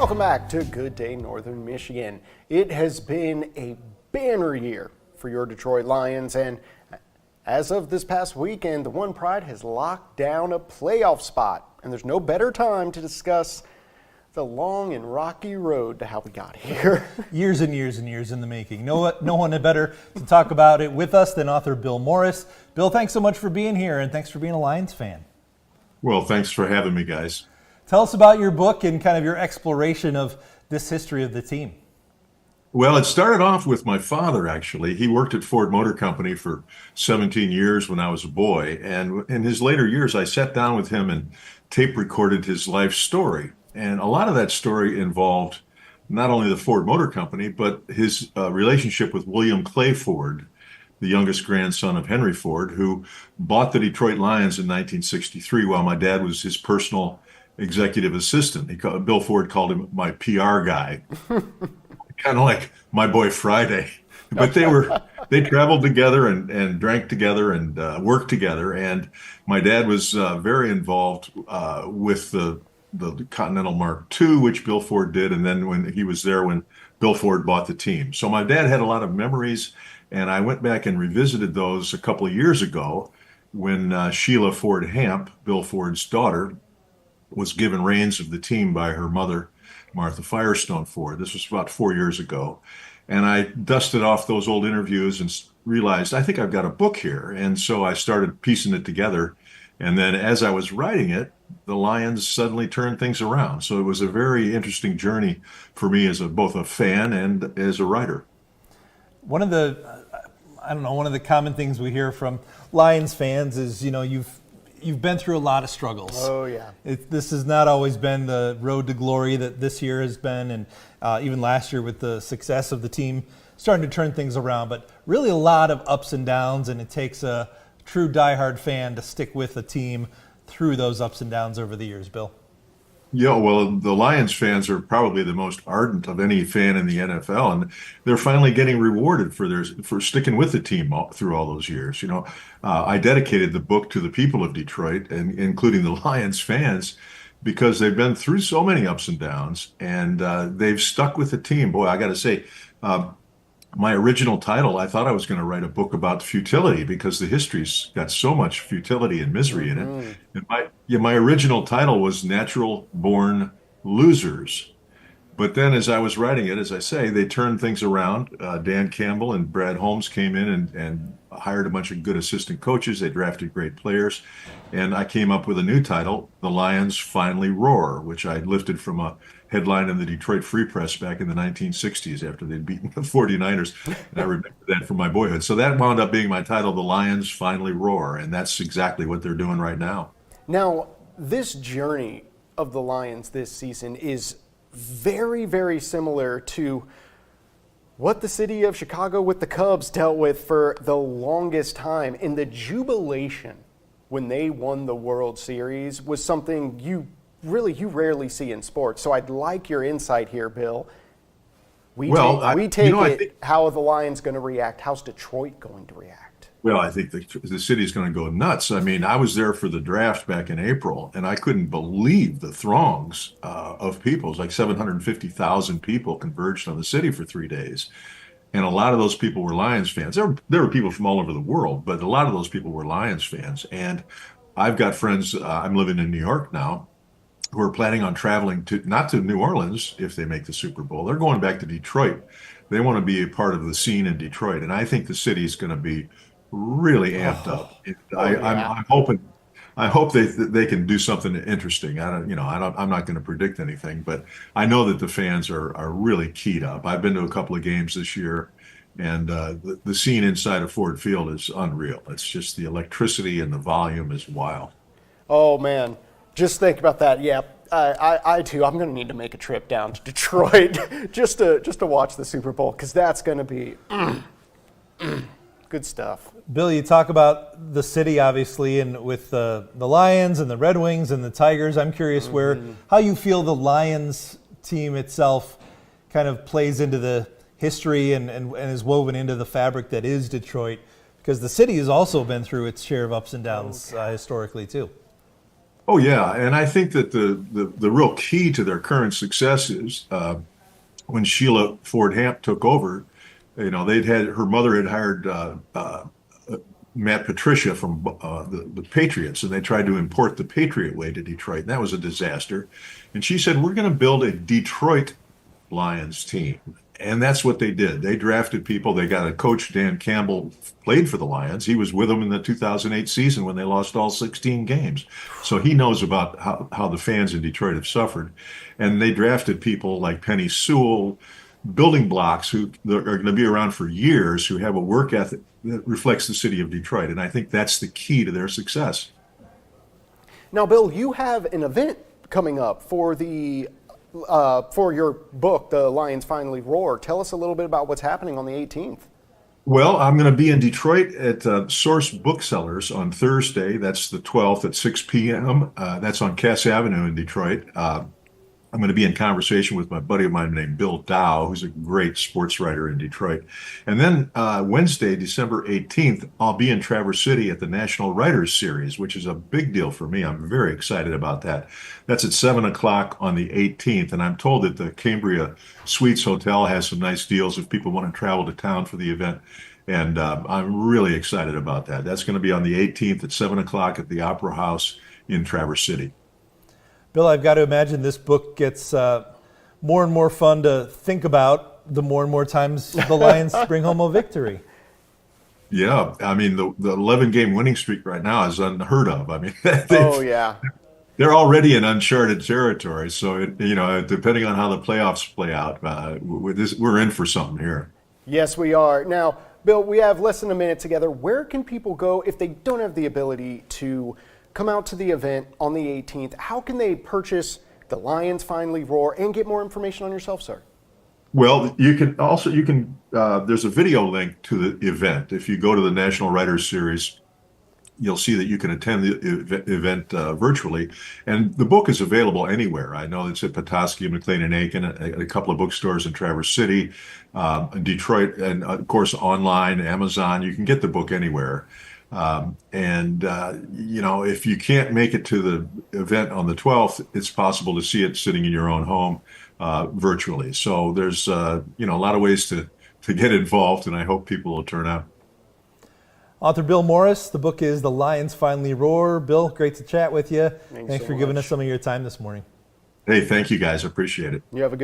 Welcome back to Good Day Northern Michigan. It has been a banner year for your Detroit Lions, and as of this past weekend, the One Pride has locked down a playoff spot, and there's no better time to discuss the long and rocky road to how we got here. Years and years and years in the making. No one better to talk about it with us than author Bill Morris. Bill, thanks so much for being here, and thanks for being a Lions fan. Well, thanks for having me, guys. Tell us about your book and kind of your exploration of this history of the team. Well, it started off with my father, actually. He worked at Ford Motor Company for 17 years when I was a boy. And in his later years, I sat down with him and tape recorded his life story. And a lot of that story involved not only the Ford Motor Company, but his relationship with William Clay Ford, the youngest grandson of Henry Ford, who bought the Detroit Lions in 1963 while my dad was his personal executive assistant. Bill Ford called him my PR guy, kind of like my boy Friday. But they traveled together and drank together and worked together. And my dad was very involved with the Continental Mark II, which Bill Ford did. And then when he was there when Bill Ford bought the team. So my dad had a lot of memories, and I went back and revisited those a couple of years ago when Sheila Ford Hamp, Bill Ford's daughter, was given reins of the team by her mother, Martha Firestone Ford. This was about 4 years ago. And I dusted off those old interviews and realized, I think I've got a book here. And so I started piecing it together. And then as I was writing it, the Lions suddenly turned things around. So it was a very interesting journey for me as both a fan and as a writer. One of the common things we hear from Lions fans is, you've been through a lot of struggles. Oh, yeah. This has not always been the road to glory that this year has been, and even last year with the success of the team starting to turn things around, but really a lot of ups and downs, and it takes a true diehard fan to stick with a team through those ups and downs over the years, Bill. Yeah, well, the Lions fans are probably the most ardent of any fan in the NFL, and they're finally getting rewarded for sticking with the team through all those years. I dedicated the book to the people of Detroit, and including the Lions fans, because they've been through so many ups and downs, and they've stuck with the team. Boy, I got to say, my original title, I thought I was going to write a book about futility because the history's got so much futility and misery in it. And my original title was Natural Born Losers. But then as I was writing it, as I say, they turned things around. Dan Campbell and Brad Holmes came in and hired a bunch of good assistant coaches. They drafted great players. And I came up with a new title, The Lions Finally Roar, which I lifted from a headline in the Detroit Free Press back in the 1960s after they'd beaten the 49ers. And I remember that from my boyhood. So that wound up being my title, The Lions Finally Roar. And that's exactly what they're doing right now. Now, this journey of the Lions this season is very, very similar to what the city of Chicago with the Cubs dealt with for the longest time. And the jubilation when they won the World Series was something you rarely see in sports. So I'd like your insight here, Bill. How are the Lions going to react? How's Detroit going to react? Well, I think the city's going to go nuts. I mean, I was there for the draft back in April, and I couldn't believe the throngs of people. It was like 750,000 people converged on the city for 3 days. And a lot of those people were Lions fans. There were people from all over the world, but a lot of those people were Lions fans. And I've got friends, I'm living in New York now, who are planning on traveling not to New Orleans if they make the Super Bowl. They're going back to Detroit. They want to be a part of the scene in Detroit. And I think the city is going to be really amped up. I hope they can do something interesting. I'm not going to predict anything, but I know that the fans are really keyed up. I've been to a couple of games this year, and the scene inside of Ford Field is unreal. It's just the electricity and the volume is wild. Oh man, just think about that. Yeah, I too. I'm going to need to make a trip down to Detroit just to watch the Super Bowl, because that's going to be good stuff. Bill, you talk about the city, obviously, and with the Lions and the Red Wings and the Tigers. I'm curious how you feel the Lions team itself kind of plays into the history and is woven into the fabric that is Detroit, because the city has also been through its share of ups and downs historically too. Oh yeah, and I think that the real key to their current success is when Sheila Ford Hamp took over. You know, they'd had her mother had hired Matt Patricia from the Patriots, and they tried to import the Patriot way to Detroit, and that was a disaster. And she said, "We're going to build a Detroit Lions team." And that's what they did. They drafted people. They got a coach, Dan Campbell, played for the Lions. He was with them in the 2008 season when they lost all 16 games. So he knows about how the fans in Detroit have suffered. And they drafted people like Penny Sewell, building blocks who are going to be around for years, who have a work ethic that reflects the city of Detroit. And I think that's the key to their success. Now, Bill, you have an event coming up for your book, The Lions Finally Roar. Tell us a little bit about what's happening on the 18th. Well, I'm going to be in Detroit at Source Booksellers on Thursday. That's the 12th at 6 p.m. That's on Cass Avenue in Detroit. I'm going to be in conversation with my buddy of mine named Bill Dow, who's a great sports writer in Detroit. And then Wednesday, December 18th, I'll be in Traverse City at the National Writers Series, which is a big deal for me. I'm very excited about that. That's at 7 o'clock on the 18th. And I'm told that the Cambria Suites Hotel has some nice deals if people want to travel to town for the event. And I'm really excited about that. That's going to be on the 18th at 7 o'clock at the Opera House in Traverse City. Bill, I've got to imagine this book gets more and more fun to think about the more and more times the Lions bring home a victory. Yeah, I mean, the 11-game winning streak right now is unheard of. I mean, Oh, yeah. they're already in uncharted territory. So, depending on how the playoffs play out, we're in for something here. Yes, we are. Now, Bill, we have less than a minute together. Where can people go if they don't have the ability to come out to the event on the 18th? How can they purchase The Lions Finally Roar and get more information on yourself, sir? Well, there's a video link to the event. If you go to the National Writers Series, you'll see that you can attend the event virtually. And the book is available anywhere. I know it's at Petoskey, McLean and Aiken, a couple of bookstores in Traverse City, Detroit, and of course online, Amazon. You can get the book anywhere. If you can't make it to the event on the 12th, it's possible to see it sitting in your own home virtually. So there's a lot of ways to get involved, and I hope people will turn out. Author Bill Morris, the book is The Lions Finally Roar. Bill, great to chat with you. Thanks so for giving much. us some of your time this morning. Hey, thank you guys. I appreciate it. You have a good